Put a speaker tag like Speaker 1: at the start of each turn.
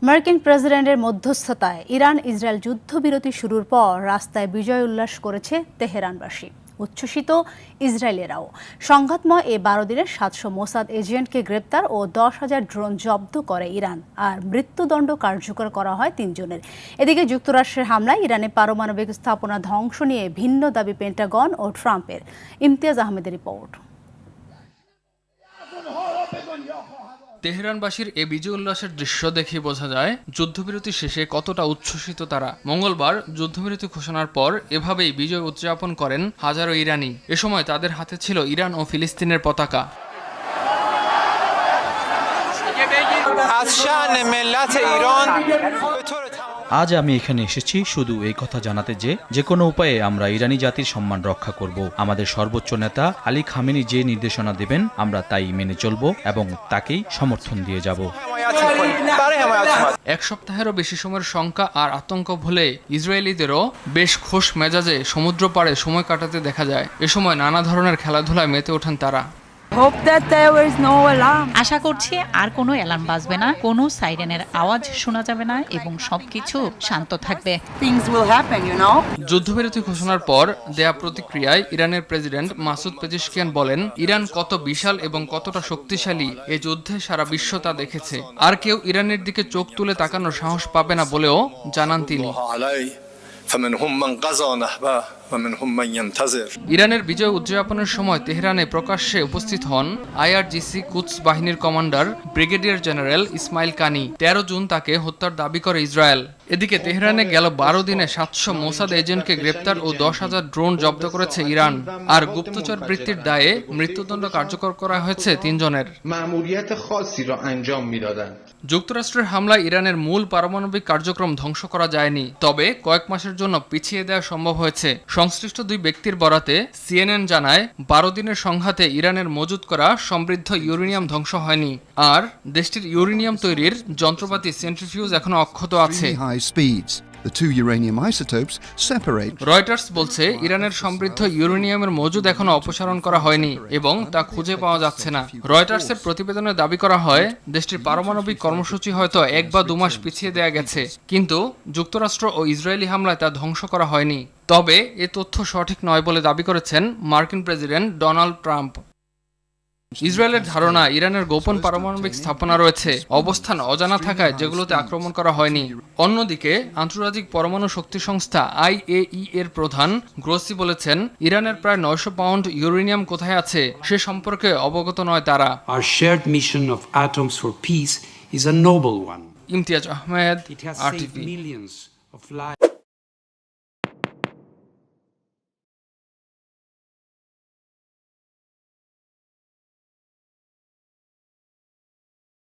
Speaker 1: মার্কিন প্রেসিডেন্টের মধ্যস্থতায় Iran Israel যুদ্ধবিরতি শুরুর পর রাস্তায় বিজয় উল্লাস করেছে তেহরানবাসী। উচ্ছ্বসিত ইসরায়েলিরাও। সংঘাতময় এ 12 দিনের 700 মোসাদ এজেন্টকে গ্রেপ্তার ও 10,000 ড্রোন জব্দ করে ইরান, আর মৃত্যুদণ্ড কার্যকর করা হয় 3 জনের। এদিকে যুক্তরাষ্ট্রের হামলায় ইরানে পারমাণবিক স্থাপনা ধ্বংস নিয়ে ভিন্ন দাবি পেন্টাগন ও ট্রাম্পের। ইমতিয়াজ আহমেদের রিপোর্ট।
Speaker 2: তেহরানবাসীর এ বিজয় উল্লাসের দৃশ্য দেখে বোঝা যায় যুদ্ধবিরতি শেষে কতটা উচ্ছ্বসিত তারা। মঙ্গলবার যুদ্ধবিরতি ঘোষণার পর এভাবেই বিজয় উদযাপন করেন হাজারো ইরানি। এ সময় তাদের হাতে ছিল ইরান ও ফিলিস্তিনের পতাকা।
Speaker 3: আজ আমি এখানে এসেছি শুধু এই কথা জানাতে যে কোনো উপায়ে আমরা ইরানি জাতির সম্মান রক্ষা করব। আমাদের সর্বোচ্চ নেতা আলী খামেনি যে নির্দেশনা দেবেন আমরা তাই মেনে চলব এবং তাকেই সমর্থন দিয়ে যাব।
Speaker 2: এক সপ্তাহেরও বেশি সময়ের শঙ্কা আর আতঙ্ক ভুলে ইসরায়েলিদেরও বেশ খোশ মেজাজে সমুদ্র পাড়ে সময় কাটাতে দেখা যায়। এ সময় নানা ধরনের খেলাধুলায় মেতে ওঠেন তারা।
Speaker 4: আশা করছি আর কোনো অ্যালার্ম বাজবে না, কোনো সাইরেনের আওয়াজ শোনা যাবে না এবং সবকিছু শান্ত থাকবে।
Speaker 2: যুদ্ধবিরতি ঘোষণার পর দেয়া প্রতিক্রিয়ায় ইরানের প্রেসিডেন্ট মাসুদ পেজিশকিয়ান বলেন, ইরান কত বিশাল এবং কতটা শক্তিশালী এ যুদ্ধে সারা বিশ্ব তা দেখেছে। আর কেউ ইরানের দিকে চোখ তুলে তাকানোর সাহস পাবে না বলেও জানান তিনি। ইরানের বিজয় উদযাপনের সময় তেহরানে প্রকাশ্যে উপস্থিত হন IRGC কুদস বাহিনীর কমান্ডার ব্রিগেডিয়ার জেনারেল ইসমাইল কানি। 13 জুন তাকে হত্যার দাবি করে ইসরায়েল। এদিকে তেহরানে গেল 12 দিনে 700 মোসাদ এজেন্টকে গ্রেপ্তার ও 10,000 ড্রোন জব্দ করেছে ইরান, আর গুপ্তচর বৃত্তির দায়ে মৃত্যুদণ্ড কার্যকর করা হয়েছে 3 জনের। যুক্তরাষ্ট্রের হামলায় ইরানের মূল পারমাণবিক কার্যক্রম ধ্বংস করা যায়নি, তবে কয়েক মাসের জন্য পিছিয়ে দেওয়া সম্ভব হয়েছে। সংশ্লিষ্ট 2 ব্যক্তির বরাতে CNN জানায় 12 দিনের সংঘাতে ইরানের মজুত করা সমৃদ্ধ ইউরেনিয়াম ধ্বংস হয়নি, আর দেশটির ইউরেনিয়াম তৈরির যন্ত্রপাতি সেন্ট্রিফিউজ এখনো অক্ষত আছে। রয়টার্স বলছে ইরানের সমৃদ্ধ ইউরেনিয়ামের মজুদ এখনো অপসারণ করা হয়নি এবং তা খুঁজে পাওয়া যাচ্ছে না। রয়টার্সের প্রতিবেদনে দাবি করা হয় দেশটির পারমাণবিক কর্মসূচি হয়তো 1 বা 2 মাস পিছিয়ে দেয়া গেছে, কিন্তু যুক্তরাষ্ট্র ও ইসরায়েলি হামলায় তা ধ্বংস করা হয়নি। তবে এ তথ্য সঠিক নয় বলে দাবি করেছেন মার্কিন প্রেসিডেন্ট ডোনাল্ড ট্রাম্প। ইসরায়েলের ধারণা ইরানের গোপন পারমাণবিক স্থাপনা রয়েছে, অবস্থান অজানা থাকায় যেগুলোতে আক্রমণ করা হয়নি। অন্যদিকে আন্তর্জাতিক পরমাণু শক্তি সংস্থা IAEA এর প্রধান গ্রোসি বলেছেন ইরানের প্রায় 900 পাউন্ড ইউরেনিয়াম কোথায় আছে সে সম্পর্কে অবগত নয় তারা।
Speaker 5: Our shared mission of atoms for peace is a noble one.
Speaker 2: Imtiaz Ahmed,
Speaker 5: It has
Speaker 2: RTV।
Speaker 5: saved millions of lives.